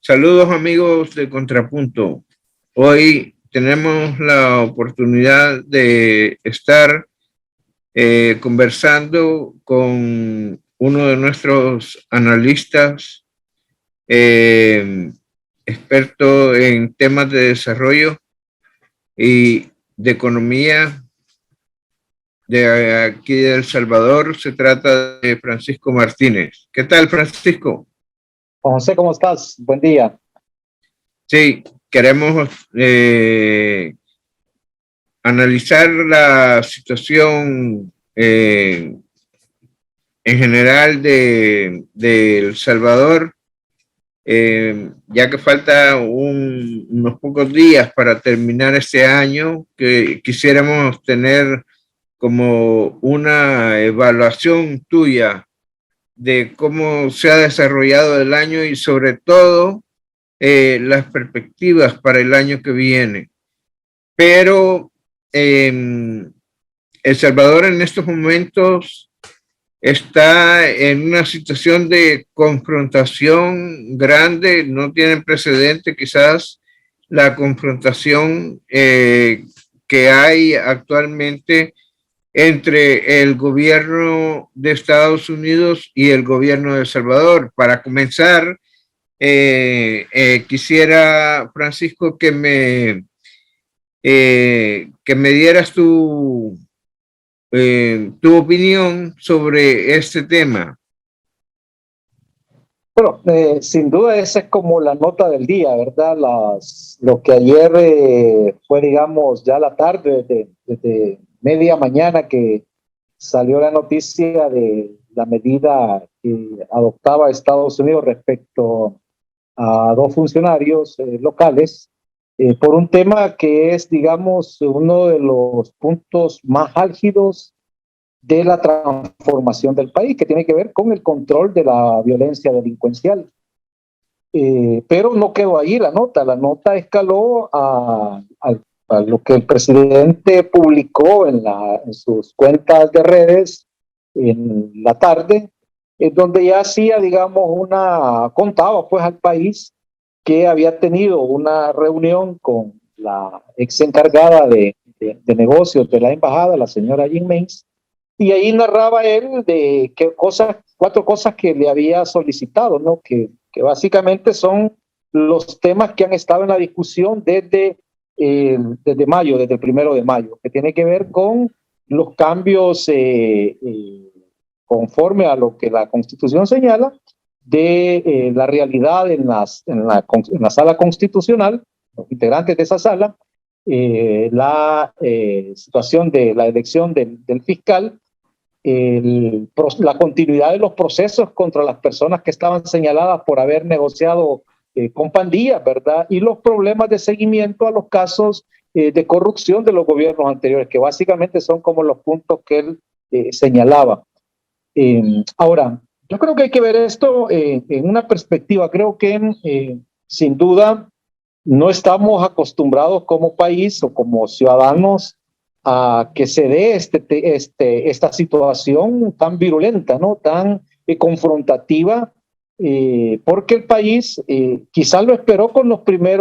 Saludos amigos de Contrapunto. Hoy tenemos la oportunidad de estar conversando con uno de nuestros analistas, experto en temas de desarrollo y de economía de aquí de El Salvador. Se trata de Francisco Martínez. ¿Qué tal, Francisco? José, ¿cómo estás? Buen día. Sí, queremos analizar la situación en general de El Salvador, ya que falta unos pocos días para terminar este año, que quisiéramos tener como una evaluación tuya de cómo se ha desarrollado el año y sobre todo las perspectivas para el año que viene. Pero El Salvador en estos momentos está en una situación de confrontación grande, no tienen precedente quizás la confrontación que hay actualmente entre el gobierno de Estados Unidos y el gobierno de El Salvador. Para comenzar, quisiera, Francisco, que me dieras tu opinión sobre este tema. Bueno, sin duda esa es como la nota del día, ¿verdad? Lo que ayer fue, digamos, ya la tarde, desde media mañana que salió la noticia de la medida que adoptaba Estados Unidos respecto a dos funcionarios locales, por un tema que es, digamos, uno de los puntos más álgidos de la transformación del país, que tiene que ver con el control de la violencia delincuencial. Pero no quedó ahí la nota escaló a lo que el presidente publicó en sus cuentas de redes en la tarde, donde ya hacía, digamos, contaba pues al país que había tenido una reunión con la ex encargada de negocios de la embajada, la señora Jean Mains, y ahí narraba él de cuatro cosas que le había solicitado, ¿no? Que básicamente son los temas que han estado en la discusión desde mayo, desde el 1 de mayo, que tiene que ver con los cambios conforme a lo que la Constitución señala de la realidad en la sala constitucional, los integrantes de esa sala, la situación de la elección del fiscal, la continuidad de los procesos contra las personas que estaban señaladas por haber negociado con pandillas, ¿verdad? Y los problemas de seguimiento a los casos de corrupción de los gobiernos anteriores, que básicamente son como los puntos que él señalaba. Ahora, yo creo que hay que ver esto en una perspectiva. Creo que sin duda no estamos acostumbrados como país o como ciudadanos a que se dé esta situación tan virulenta, ¿no? Tan confrontativa, porque el país quizás lo esperó con el primer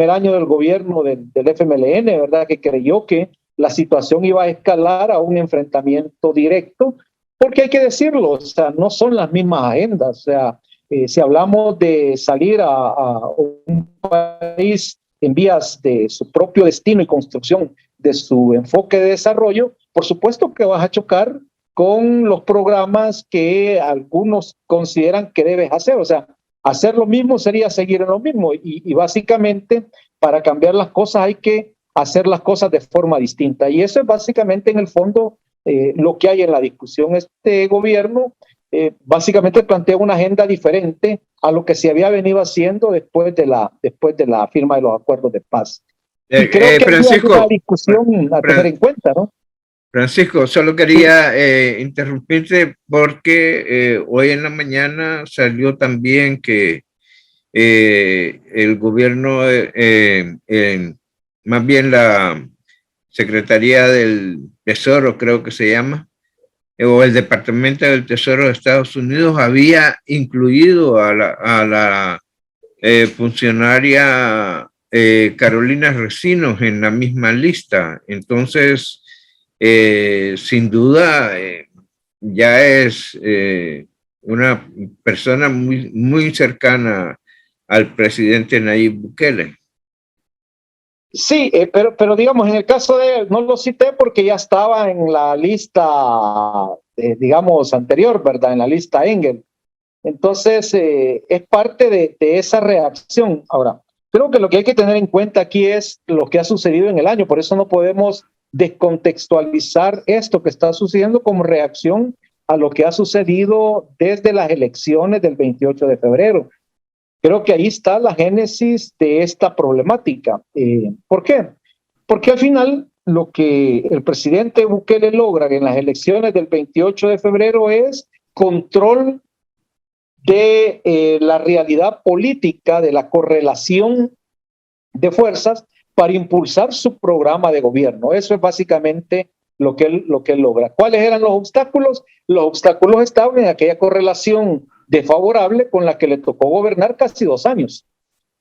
año del gobierno del FMLN, ¿verdad? Que creyó que la situación iba a escalar a un enfrentamiento directo, porque hay que decirlo, o sea, no son las mismas agendas. O sea, si hablamos de salir a un país en vías de su propio destino y construcción de su enfoque de desarrollo, por supuesto que vas a chocar con los programas que algunos consideran que debes hacer. O sea, hacer lo mismo sería seguir en lo mismo, y básicamente para cambiar las cosas hay que hacer las cosas de forma distinta, y eso es básicamente en el fondo lo que hay en la discusión. Este gobierno básicamente plantea una agenda diferente a lo que se había venido haciendo después de la firma de los acuerdos de paz. Y creo que Francisco, hay una discusión a tener en cuenta, ¿no? Francisco, solo quería interrumpirte porque hoy en la mañana salió también que el gobierno, más bien la Secretaría del Tesoro, creo que se llama, o el Departamento del Tesoro de Estados Unidos, había incluido a funcionaria Carolina Recinos en la misma lista. Entonces, sin duda, ya es una persona muy, muy cercana al presidente Nayib Bukele. Sí, pero digamos, en el caso de él, no lo cité porque ya estaba en la lista, digamos, anterior, ¿verdad? En la lista Engel. Entonces, es parte de esa reacción. Ahora, creo que lo que hay que tener en cuenta aquí es lo que ha sucedido en el año. Por eso no podemos descontextualizar esto que está sucediendo como reacción a lo que ha sucedido desde las elecciones del 28 de febrero. Creo que ahí está la génesis de esta problemática. ¿Por qué? Porque al final lo que el presidente Bukele logra en las elecciones del 28 de febrero es control de la realidad política, de la correlación de fuerzas para impulsar su programa de gobierno. Eso es básicamente lo que él logra. ¿Cuáles eran los obstáculos? Los obstáculos estaban en aquella correlación desfavorable con la que le tocó gobernar casi 2 años.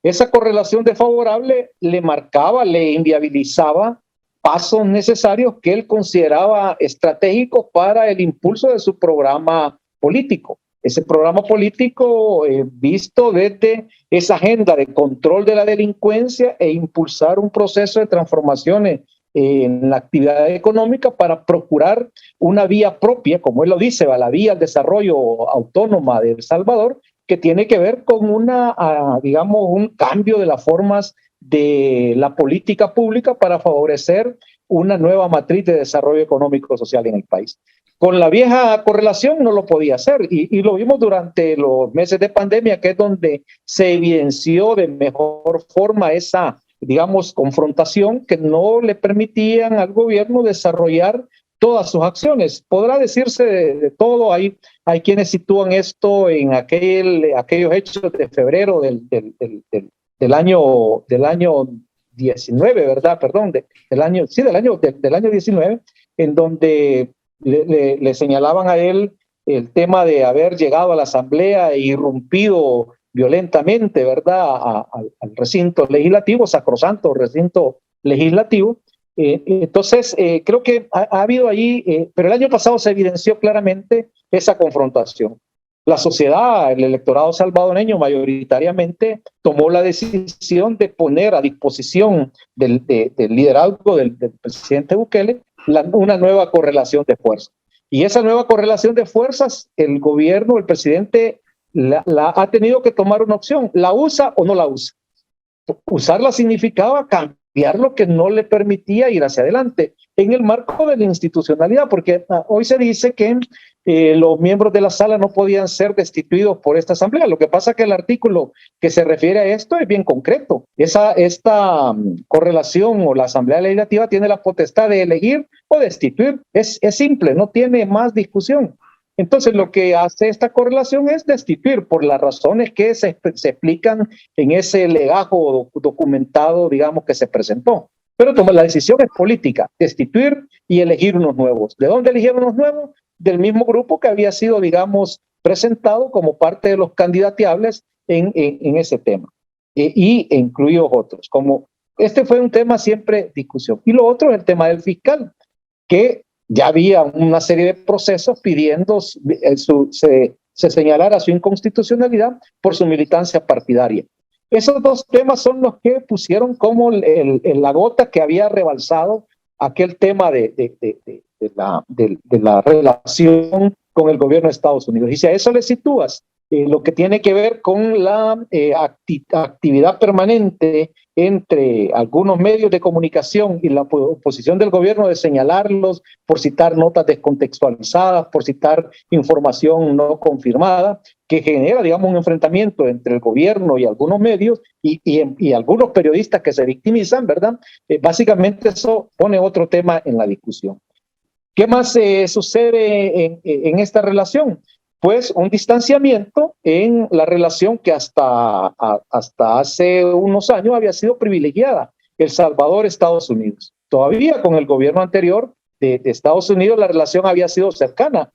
Esa correlación desfavorable le marcaba, le inviabilizaba pasos necesarios que él consideraba estratégicos para el impulso de su programa político. Ese programa político visto desde esa agenda de control de la delincuencia e impulsar un proceso de transformaciones en la actividad económica para procurar una vía propia, como él lo dice, la vía al desarrollo autónoma de El Salvador, que tiene que ver con digamos, un cambio de las formas de la política pública para favorecer una nueva matriz de desarrollo económico y social en el país. Con la vieja correlación no lo podía hacer y lo vimos durante los meses de pandemia, que es donde se evidenció de mejor forma esa, digamos, confrontación que no le permitían al gobierno desarrollar todas sus acciones. Podrá decirse de todo, hay quienes sitúan esto en aquellos hechos de febrero del año 19, ¿verdad? Perdón, del año 19, en donde le señalaban a él el tema de haber llegado a la asamblea e irrumpido violentamente, ¿verdad?, al recinto legislativo, sacrosanto recinto legislativo. Entonces, creo que ha habido ahí, pero el año pasado se evidenció claramente esa confrontación. La sociedad, el electorado salvadoreño mayoritariamente tomó la decisión de poner a disposición del liderazgo del presidente Bukele una nueva correlación de fuerzas. Y esa nueva correlación de fuerzas, el gobierno, el presidente, la ha tenido que tomar una opción. ¿La usa o no la usa? Usarla significaba cambiar lo que no le permitía ir hacia adelante en el marco de la institucionalidad, porque hoy se dice que los miembros de la sala no podían ser destituidos por esta asamblea. Lo que pasa es que el artículo que se refiere a esto es bien concreto. Esta correlación o la asamblea legislativa tiene la potestad de elegir o destituir. Es simple, no tiene más discusión. Entonces, lo que hace esta correlación es destituir por las razones que se explican en ese legajo documentado, digamos, que se presentó. Pero la decisión es política, destituir y elegir unos nuevos. ¿De dónde eligieron unos nuevos? Del mismo grupo que había sido, digamos, presentado como parte de los candidateables en ese tema. Y incluidos otros. Como este fue un tema siempre discusión. Y lo otro es el tema del fiscal, que ya había una serie de procesos pidiendo se señalara su inconstitucionalidad por su militancia partidaria. Esos dos temas son los que pusieron como la gota que había rebalsado aquel tema de la relación con el gobierno de Estados Unidos. Y si a eso le sitúas lo que tiene que ver con la actividad permanente entre algunos medios de comunicación y la oposición del gobierno de señalarlos por citar notas descontextualizadas, por citar información no confirmada, que genera, digamos, un enfrentamiento entre el gobierno y algunos medios y algunos periodistas que se victimizan, ¿verdad? Básicamente eso pone otro tema en la discusión. ¿Qué más sucede en esta relación? Pues un distanciamiento en la relación que hasta hace unos años había sido privilegiada, El Salvador-Estados Unidos. Todavía con el gobierno anterior de Estados Unidos la relación había sido cercana,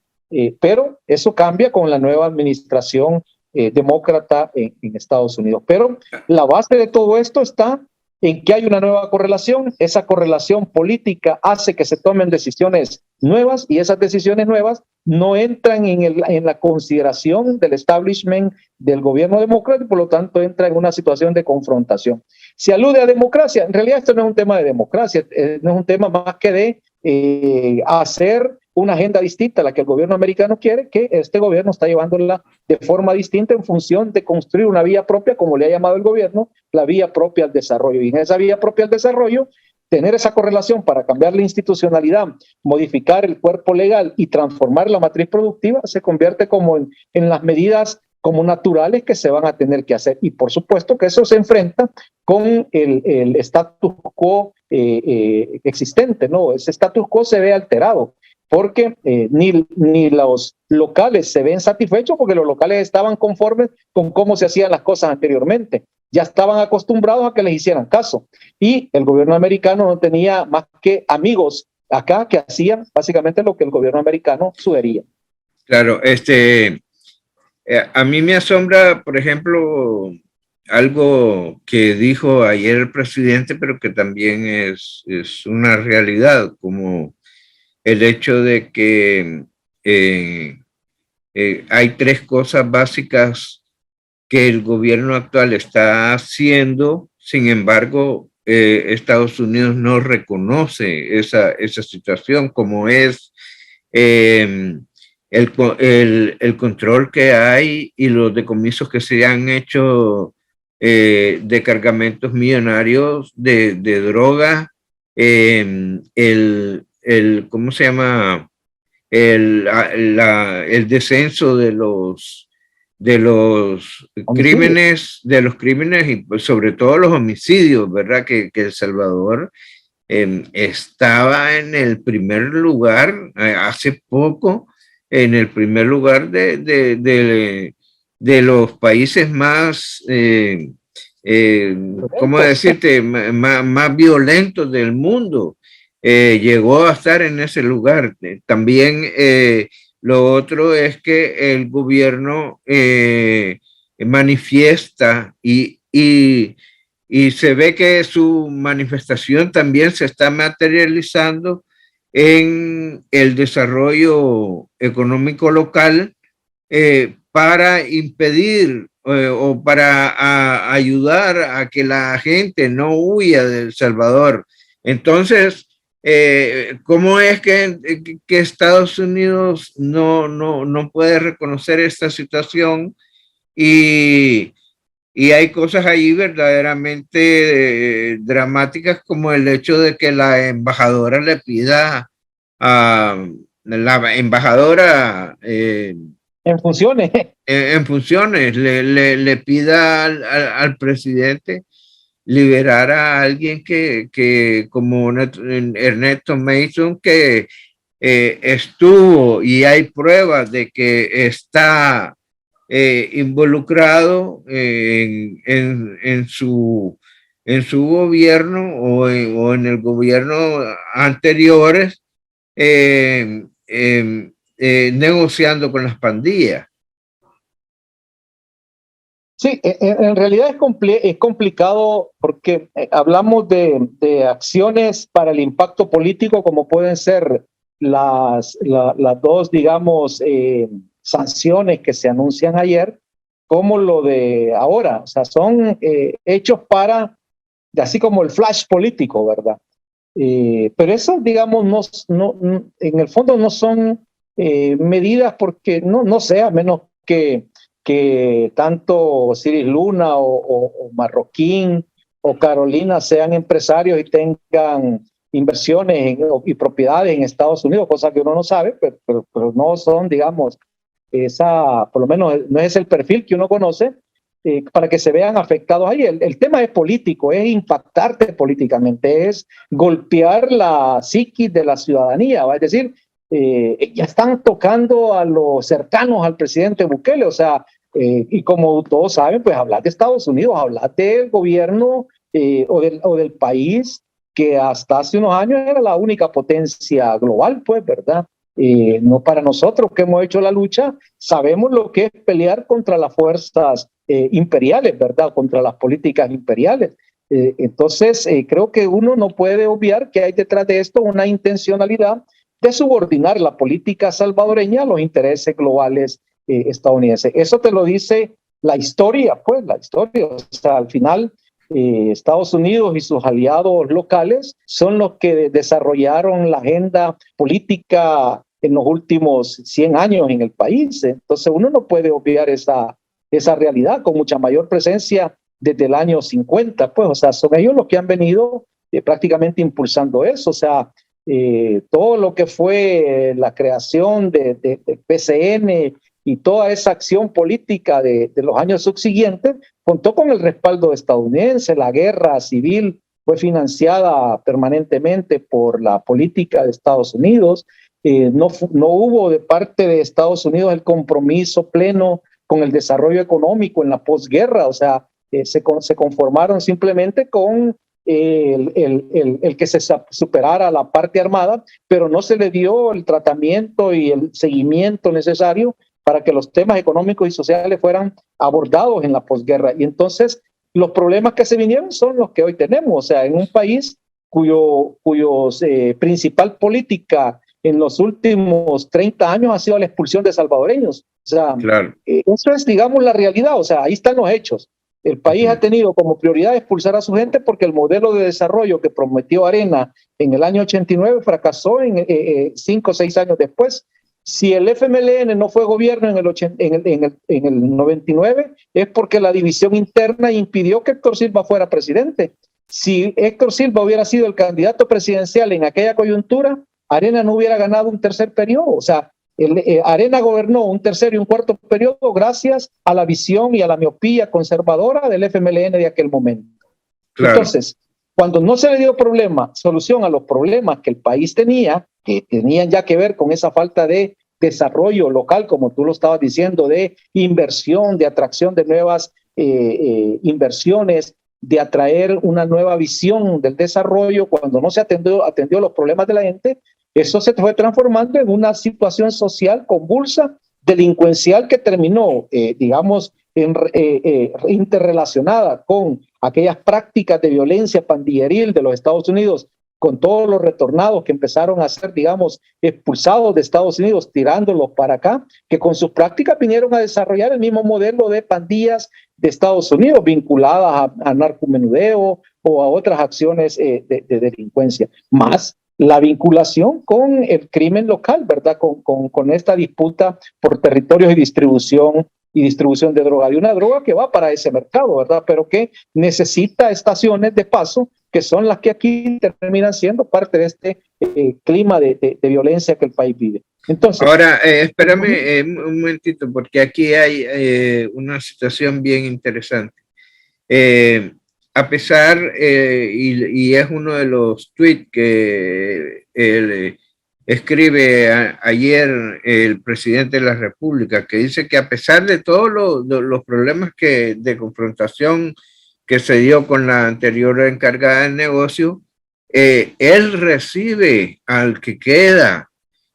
pero eso cambia con la nueva administración demócrata en Estados Unidos. Pero la base de todo esto está en que hay una nueva correlación. Esa correlación política hace que se tomen decisiones nuevas y esas decisiones nuevas no entran en la consideración del establishment del gobierno demócrata y por lo tanto entra en una situación de confrontación. Se alude a democracia. En realidad esto no es un tema de democracia, no es un tema más que de hacer una agenda distinta a la que el gobierno americano quiere, que este gobierno está llevándola de forma distinta en función de construir una vía propia, como le ha llamado el gobierno, la vía propia al desarrollo. Y en esa vía propia al desarrollo, tener esa correlación para cambiar la institucionalidad, modificar el cuerpo legal y transformar la matriz productiva, se convierte como en las medidas como naturales que se van a tener que hacer. Y por supuesto que eso se enfrenta con el status quo existente, ¿no? Ese status quo se ve alterado porque ni los locales se ven satisfechos porque los locales estaban conformes con cómo se hacían las cosas anteriormente. Ya estaban acostumbrados a que les hicieran caso. Y el gobierno americano no tenía más que amigos acá que hacían básicamente lo que el gobierno americano sugería. Claro, a mí me asombra, por ejemplo, algo que dijo ayer el presidente, pero que también es una realidad, como el hecho de que hay tres cosas básicas que el gobierno actual está haciendo, sin embargo, Estados Unidos no reconoce esa situación, como es el control que hay y los decomisos que se han hecho de cargamentos millonarios de droga, ¿cómo se llama? El descenso de los crímenes y pues, sobre todo los homicidios, ¿verdad? Que El Salvador estaba en el primer lugar hace poco, en el primer lugar de los países más, ¿cómo decirte?, más violentos del mundo. Llegó a estar en ese lugar. También lo otro es que el gobierno manifiesta y se ve que su manifestación también se está materializando en el desarrollo económico local para impedir o para ayudar a que la gente no huya de El Salvador. Entonces, ¿cómo es que Estados Unidos no puede reconocer esta situación? Y hay cosas ahí verdaderamente dramáticas, como el hecho de que la embajadora le pida a la embajadora en funciones le pida al presidente liberar a alguien que como Ernesto Mason, que estuvo y hay pruebas de que está involucrado en su gobierno o en el gobierno anteriores, negociando con las pandillas. Sí, en realidad es complicado porque hablamos de acciones para el impacto político, como pueden ser las dos, digamos, sanciones que se anuncian ayer, como lo de ahora. O sea, son hechos así como el flash político, ¿verdad? Pero eso, digamos, en el fondo no son medidas porque, no sé, a menos que tanto Cyril Luna o Marroquín o Carolina sean empresarios y tengan inversiones y propiedades en Estados Unidos, cosa que uno no sabe, pero no son, digamos, por lo menos no es el perfil que uno conoce para que se vean afectados ahí. El tema es político, es impactarte políticamente, es golpear la psiquis de la ciudadanía, ¿va? Es decir, ya están tocando a los cercanos al presidente Bukele, o sea, y como todos saben, pues hablar de Estados Unidos, hablar del gobierno o del país que hasta hace unos años era la única potencia global, pues, ¿verdad? no para nosotros que hemos hecho la lucha, sabemos lo que es pelear contra las fuerzas imperiales, ¿verdad? Contra las políticas imperiales. Entonces, creo que uno no puede obviar que hay detrás de esto una intencionalidad de subordinar la política salvadoreña a los intereses globales estadounidenses. Eso te lo dice la historia, pues la historia. O sea, al final, Estados Unidos y sus aliados locales son los que desarrollaron la agenda política en los últimos 100 años en el país. Entonces, uno no puede obviar esa realidad con mucha mayor presencia desde el año 50, pues, o sea, son ellos los que han venido prácticamente impulsando eso, o sea, todo lo que fue la creación de PCN y toda esa acción política de los años subsiguientes contó con el respaldo estadounidense. La guerra civil fue financiada permanentemente por la política de Estados Unidos. No hubo de parte de Estados Unidos el compromiso pleno con el desarrollo económico en la posguerra, o sea, se conformaron simplemente con el que se superara la parte armada, pero no se le dio el tratamiento y el seguimiento necesario para que los temas económicos y sociales fueran abordados en la posguerra. Y entonces los problemas que se vinieron son los que hoy tenemos, o sea, en un país cuyos principal política en los últimos 30 años ha sido la expulsión de salvadoreños. O sea, claro. Eso es, digamos, la realidad, o sea, ahí están los hechos. El país ha tenido como prioridad expulsar a su gente porque el modelo de desarrollo que prometió Arena en el año 89 fracasó en 5 o 6 años después. Si el FMLN no fue gobierno en el 99 es porque la división interna impidió que Héctor Silva fuera presidente. Si Héctor Silva hubiera sido el candidato presidencial en aquella coyuntura, Arena no hubiera ganado un tercer periodo. O sea, Arena gobernó un tercer y un cuarto periodo gracias a la visión y a la miopía conservadora del FMLN de aquel momento. Claro. Entonces, cuando no se le dio solución a los problemas que el país tenía, que tenían ya que ver con esa falta de desarrollo local, como tú lo estabas diciendo, de inversión, de atracción de nuevas inversiones, de atraer una nueva visión del desarrollo, cuando no se atendió los problemas de la gente, eso se fue transformando en una situación social convulsa, delincuencial, que terminó, digamos, interrelacionada con aquellas prácticas de violencia pandilleril de los Estados Unidos, con todos los retornados que empezaron a ser, digamos, expulsados de Estados Unidos, tirándolos para acá, que con sus prácticas vinieron a desarrollar el mismo modelo de pandillas de Estados Unidos, vinculadas a narcomenudeo o a otras acciones de delincuencia, más la vinculación con el crimen local, ¿verdad? Con esta disputa por territorios y distribución de droga, de una droga que va para ese mercado, ¿verdad? Pero que necesita estaciones de paso, que son las que aquí terminan siendo parte de este clima de violencia que el país vive. Entonces, ahora, espérame un momentito, porque aquí hay una situación bien interesante. A pesar, y es uno de los tweets que escribe ayer el presidente de la República, que dice que a pesar de todos los problemas de confrontación que se dio con la anterior encargada del negocio, él recibe al que queda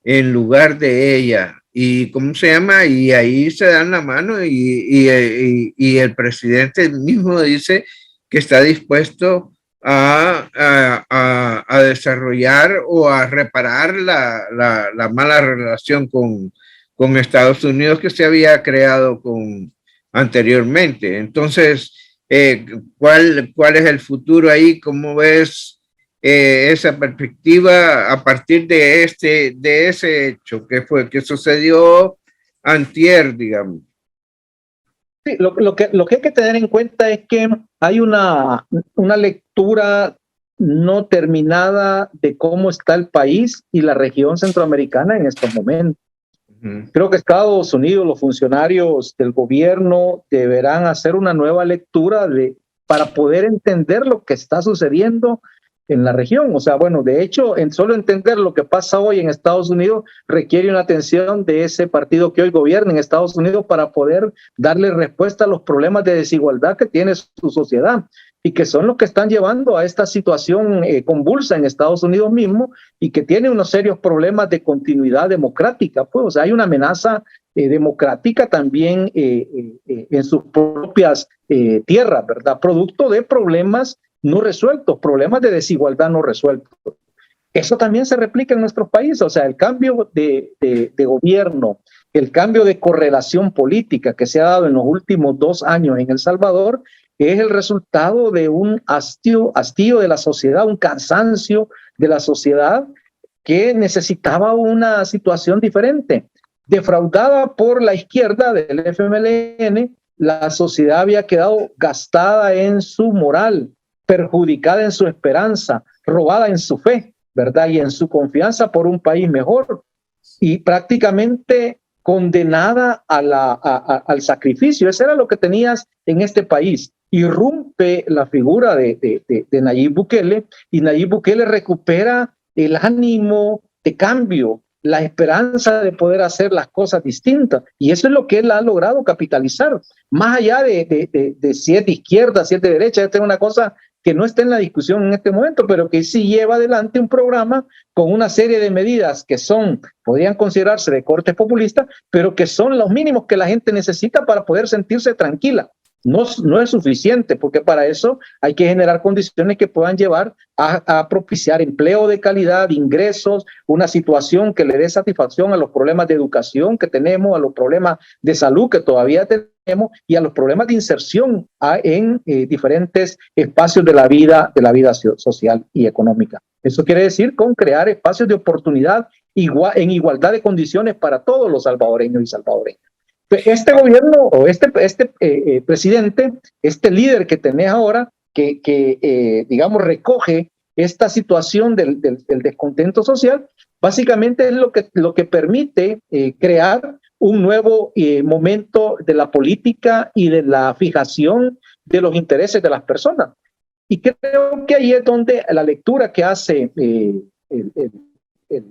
en lugar de ella. ¿Y cómo se llama? Y ahí se dan la mano y el presidente mismo dice que está dispuesto a desarrollar o a reparar la mala relación con Estados Unidos que se había creado anteriormente. Entonces, ¿cuál es el futuro ahí? ¿Cómo ves esa perspectiva a partir de ese hecho que sucedió antier, digamos? Sí, lo que hay que tener en cuenta es que hay una lectura no terminada de cómo está el país y la región centroamericana en estos momentos. Creo que Estados Unidos, los funcionarios del gobierno deberán hacer una nueva lectura para poder entender lo que está sucediendo en la región. O sea, bueno, de hecho, solo entender lo que pasa hoy en Estados Unidos requiere una atención de ese partido que hoy gobierna en Estados Unidos para poder darle respuesta a los problemas de desigualdad que tiene su sociedad y que son los que están llevando a esta situación convulsa en Estados Unidos mismo y que tiene unos serios problemas de continuidad democrática. Pues, o sea, hay una amenaza democrática también en sus propias tierras, ¿verdad? Producto de problemas no resueltos, problemas de desigualdad no resueltos. Eso también se replica en nuestros países, o sea, el cambio de gobierno, el cambio de correlación política que se ha dado en los últimos 2 años en El Salvador es el resultado de un hastío de la sociedad, un cansancio de la sociedad que necesitaba una situación diferente. Defraudada por la izquierda del FMLN, la sociedad había quedado gastada en su moral, perjudicada en su esperanza, robada en su fe, ¿verdad? Y en su confianza por un país mejor y prácticamente condenada al sacrificio. Eso era lo que tenías en este país. Irrumpe la figura de Nayib Bukele y Nayib Bukele recupera el ánimo de cambio, la esperanza de poder hacer las cosas distintas. Y eso es lo que él ha logrado capitalizar. Más allá de si es de izquierda, si es de derecha, esta es una cosa que no está en la discusión en este momento, pero que sí lleva adelante un programa con una serie de medidas que podrían considerarse de corte populista, pero que son los mínimos que la gente necesita para poder sentirse tranquila. No es suficiente, porque para eso hay que generar condiciones que puedan llevar a propiciar empleo de calidad, ingresos, una situación que le dé satisfacción a los problemas de educación que tenemos, a los problemas de salud que todavía tenemos y a los problemas de inserción en diferentes espacios de la vida social y económica. Eso quiere decir con crear espacios de oportunidad en igualdad de condiciones para todos los salvadoreños y salvadoreñas. Este gobierno o este presidente, este líder que tenés ahora, que digamos recoge esta situación del descontento social, básicamente es lo que permite crear un nuevo momento de la política y de la fijación de los intereses de las personas. Y creo que ahí es donde la lectura que hace el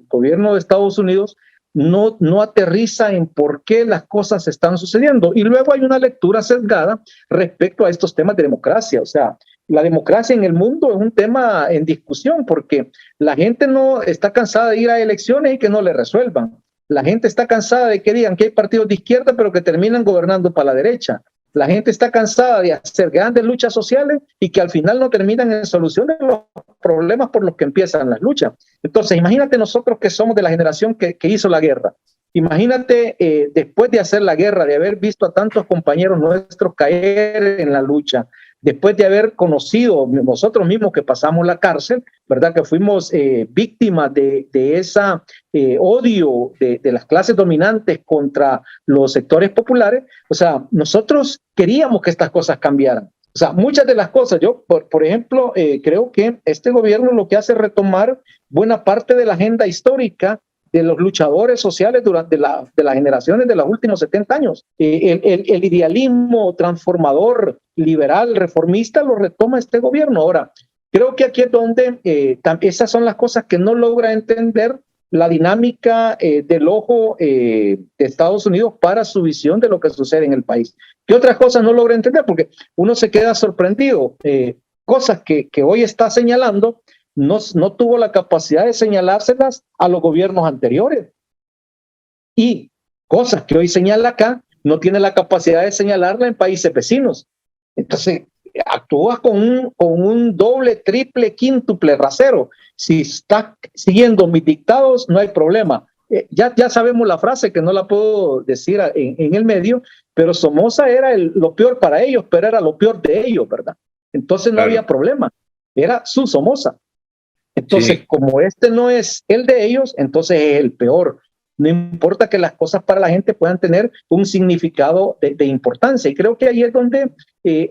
gobierno de Estados Unidos no aterriza en por qué las cosas están sucediendo. Y luego hay una lectura sesgada respecto a estos temas de democracia. O sea, la democracia en el mundo es un tema en discusión porque la gente no está cansada de ir a elecciones y que no le resuelvan. La gente está cansada de que digan que hay partidos de izquierda pero que terminan gobernando para la derecha. La gente está cansada de hacer grandes luchas sociales y que al final no terminan en soluciones los problemas por los que empiezan las luchas. Entonces, imagínate nosotros que somos de la generación que hizo la guerra. Imagínate después de hacer la guerra, de haber visto a tantos compañeros nuestros caer en la lucha, después de haber conocido nosotros mismos que pasamos la cárcel, ¿verdad? Que fuimos víctimas de esa odio de las clases dominantes contra los sectores populares. O sea, nosotros queríamos que estas cosas cambiaran. O sea, muchas de las cosas, yo, por ejemplo, creo que este gobierno lo que hace es retomar buena parte de la agenda histórica de los luchadores sociales durante de las generaciones de los últimos 70 años. El idealismo transformador, liberal, reformista, lo retoma este gobierno. Ahora, creo que aquí es donde esas son las cosas que no logra entender la dinámica del ojo de Estados Unidos para su visión de lo que sucede en el país. ¿Qué otras cosas no logra entender? Porque uno se queda sorprendido. Cosas que hoy está señalando, no tuvo la capacidad de señalárselas a los gobiernos anteriores. Y cosas que hoy señala acá, no tiene la capacidad de señalarla en países vecinos. Entonces, actúa con un doble, triple, quíntuple rasero. Si está siguiendo mis dictados, no hay problema. Ya sabemos la frase, que no la puedo decir en el medio, pero Somoza era lo peor para ellos, pero era lo peor de ellos, ¿verdad? Entonces no había problema. Era su Somoza. Entonces, sí, como este no es el de ellos, entonces es el peor. No importa que las cosas para la gente puedan tener un significado de importancia. Y creo que ahí es donde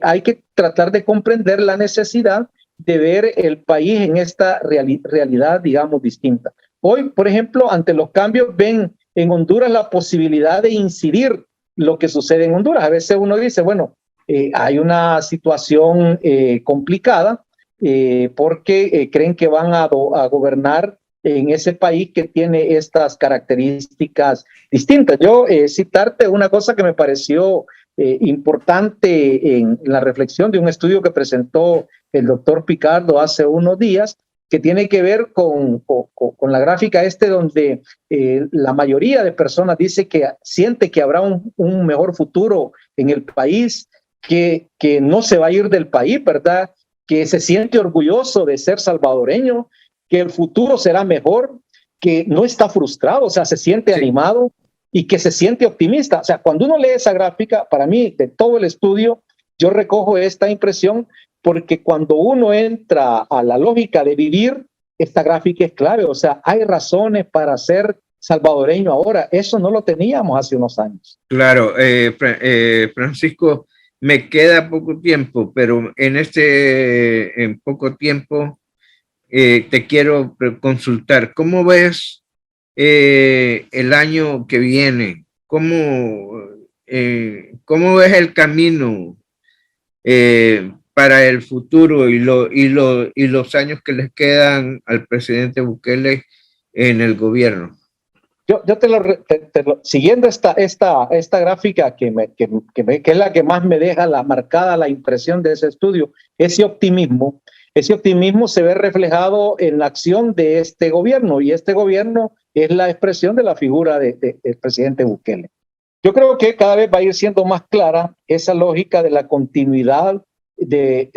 hay que tratar de comprender la necesidad de ver el país en esta realidad, digamos, distinta. Hoy, por ejemplo, ante los cambios, ven en Honduras la posibilidad de incidir lo que sucede en Honduras. A veces uno dice, bueno, hay una situación complicada, porque creen que van a gobernar en ese país que tiene estas características distintas. Yo citarte una cosa que me pareció importante en la reflexión de un estudio que presentó el doctor Picardo hace unos días, que tiene que ver con la gráfica donde la mayoría de personas dice que siente que habrá un mejor futuro en el país, que no se va a ir del país, ¿verdad? Que se siente orgulloso de ser salvadoreño, que el futuro será mejor, que no está frustrado, o sea, se siente animado y que se siente optimista. O sea, cuando uno lee esa gráfica, para mí, de todo el estudio, yo recojo esta impresión porque cuando uno entra a la lógica de vivir, esta gráfica es clave. O sea, hay razones para ser salvadoreño ahora. Eso no lo teníamos hace unos años. Claro, Francisco, me queda poco tiempo, pero en poco tiempo te quiero consultar. ¿Cómo ves el año que viene? ¿Cómo ves el camino para el futuro y los años que les quedan al presidente Bukele en el gobierno? Yo siguiendo esta gráfica que es la que más me deja marcada la impresión de ese estudio, ese optimismo se ve reflejado en la acción de este gobierno, y este gobierno es la expresión de la figura del presidente Bukele. Yo creo que cada vez va a ir siendo más clara esa lógica de la continuidad del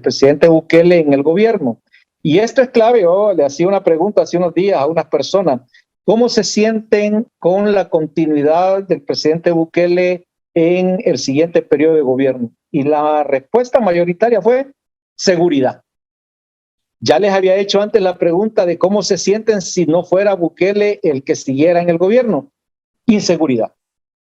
presidente Bukele en el gobierno. Y esto es clave. Yo le hacía una pregunta hace unos días a unas personas: ¿cómo se sienten con la continuidad del presidente Bukele en el siguiente periodo de gobierno? Y la respuesta mayoritaria fue seguridad. Ya les había hecho antes la pregunta de cómo se sienten si no fuera Bukele el que siguiera en el gobierno. Inseguridad.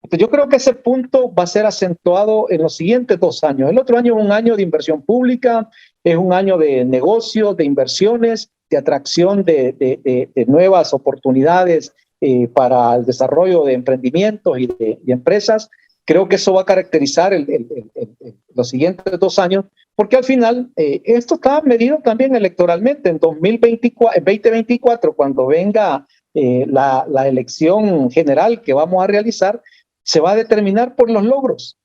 Entonces, yo creo que ese punto va a ser acentuado en los siguientes 2 años. El otro año es un año de inversión pública, es un año de negocios, de inversiones, de atracción de nuevas oportunidades para el desarrollo de emprendimientos y de empresas. Creo que eso va a caracterizar los siguientes 2 años, porque al final esto está medido también electoralmente. En 2024, cuando venga la elección general que vamos a realizar, se va a determinar por los logros.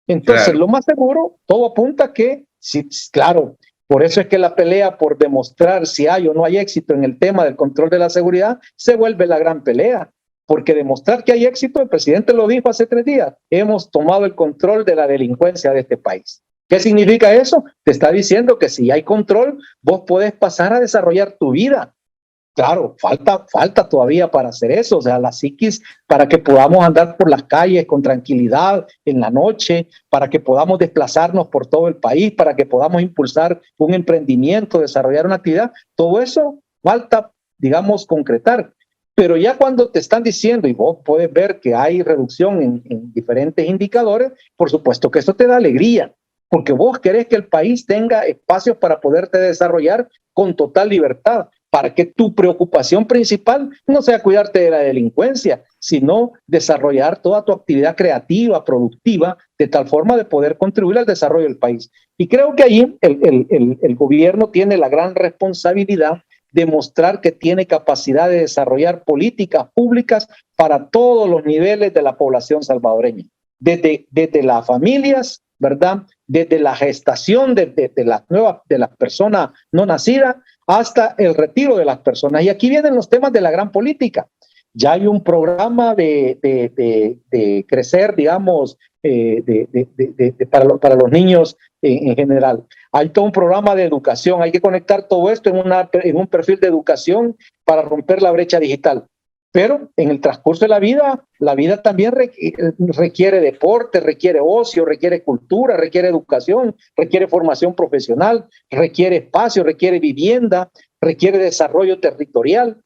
Entonces, claro, lo más seguro, todo apunta que, sí, claro, por eso es que la pelea por demostrar si hay o no hay éxito en el tema del control de la seguridad se vuelve la gran pelea, porque demostrar que hay éxito, el presidente lo dijo hace 3 días, hemos tomado el control de la delincuencia de este país. ¿Qué significa eso? Te está diciendo que si hay control, vos podés pasar a desarrollar tu vida. Claro, falta todavía para hacer eso, o sea, la psiquis, para que podamos andar por las calles con tranquilidad en la noche, para que podamos desplazarnos por todo el país, para que podamos impulsar un emprendimiento, desarrollar una actividad, todo eso falta, digamos, concretar. Pero ya cuando te están diciendo, y vos puedes ver que hay reducción en diferentes indicadores, por supuesto que eso te da alegría, porque vos querés que el país tenga espacios para poderte desarrollar con total libertad, para que tu preocupación principal no sea cuidarte de la delincuencia, sino desarrollar toda tu actividad creativa, productiva, de tal forma de poder contribuir al desarrollo del país. Y creo que ahí el gobierno tiene la gran responsabilidad de mostrar que tiene capacidad de desarrollar políticas públicas para todos los niveles de la población salvadoreña, desde las familias, ¿verdad? Desde la gestación de las personas no nacidas hasta el retiro de las personas. Y aquí vienen los temas de la gran política. Ya hay un programa de crecer, digamos, para los niños en general. Hay todo un programa de educación. Hay que conectar todo esto en un perfil de educación para romper la brecha digital. Pero en el transcurso de la vida también requiere deporte, requiere ocio, requiere cultura, requiere educación, requiere formación profesional, requiere espacio, requiere vivienda, requiere desarrollo territorial,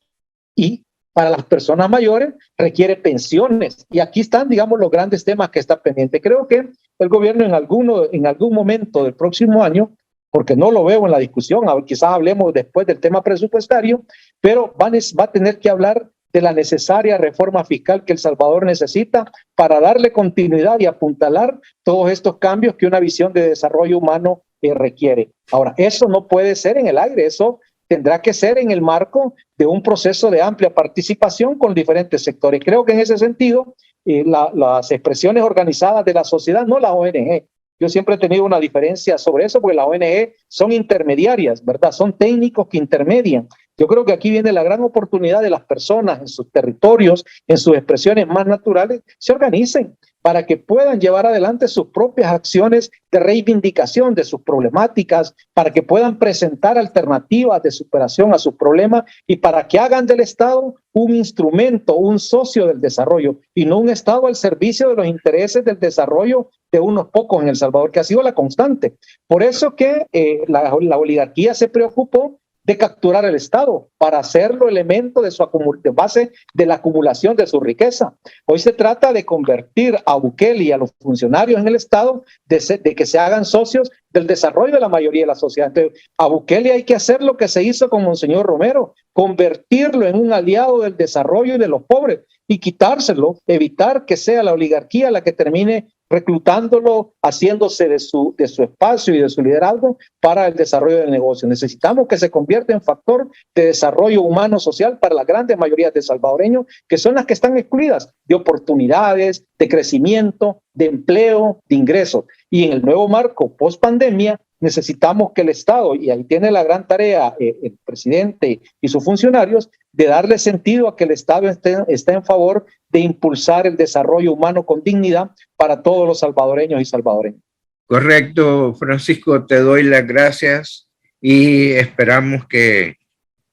y para las personas mayores requiere pensiones. Y aquí están, digamos, los grandes temas que están pendientes. Creo que el gobierno en algún momento del próximo año, porque no lo veo en la discusión, quizás hablemos después del tema presupuestario, pero va a tener que hablar de la necesaria reforma fiscal que El Salvador necesita para darle continuidad y apuntalar todos estos cambios que una visión de desarrollo humano requiere. Ahora, eso no puede ser en el aire, eso tendrá que ser en el marco de un proceso de amplia participación con diferentes sectores. Creo que en ese sentido, las expresiones organizadas de la sociedad, no la ONG. Yo siempre he tenido una diferencia sobre eso, porque las ONG son intermediarias, ¿verdad? Son técnicos que intermedian. Yo creo que aquí viene la gran oportunidad de las personas en sus territorios, en sus expresiones más naturales, se organicen para que puedan llevar adelante sus propias acciones de reivindicación de sus problemáticas, para que puedan presentar alternativas de superación a sus problemas y para que hagan del Estado un instrumento, un socio del desarrollo y no un Estado al servicio de los intereses del desarrollo de unos pocos en El Salvador, que ha sido la constante. Por eso que la oligarquía se preocupó de capturar el Estado para hacerlo elemento de base de la acumulación de su riqueza. Hoy se trata de convertir a Bukele y a los funcionarios en el Estado de que se hagan socios del desarrollo de la mayoría de la sociedad. Entonces, a Bukele hay que hacer lo que se hizo con Monseñor Romero, convertirlo en un aliado del desarrollo y de los pobres y quitárselo, evitar que sea la oligarquía la que termine reclutándolo, haciéndose de su espacio y de su liderazgo para el desarrollo del negocio. Necesitamos que se convierta en factor de desarrollo humano social para la grande mayoría de salvadoreños, que son las que están excluidas de oportunidades, de crecimiento, de empleo, de ingresos. Y en el nuevo marco post-pandemia, necesitamos que el Estado, y ahí tiene la gran tarea el presidente y sus funcionarios, de darle sentido a que el Estado esté en favor de impulsar el desarrollo humano con dignidad para todos los salvadoreños y salvadoreñas. Correcto, Francisco, te doy las gracias y esperamos que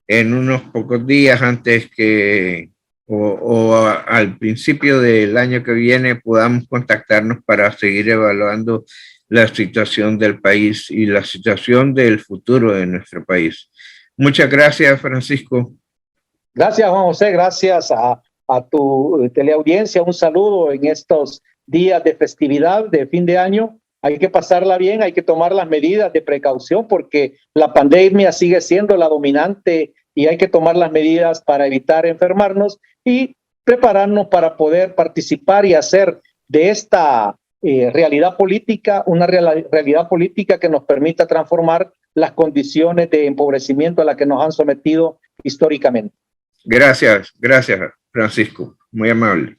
en unos pocos días antes que al principio del año que viene podamos contactarnos para seguir evaluando la situación del país y la situación del futuro de nuestro país. Muchas gracias, Francisco. Gracias, Juan José, gracias a tu teleaudiencia. Un saludo en estos días de festividad de fin de año. Hay que pasarla bien, hay que tomar las medidas de precaución porque la pandemia sigue siendo la dominante y hay que tomar las medidas para evitar enfermarnos y prepararnos para poder participar y hacer de esta realidad política una realidad política que nos permita transformar las condiciones de empobrecimiento a las que nos han sometido históricamente. Gracias, Francisco. Muy amable.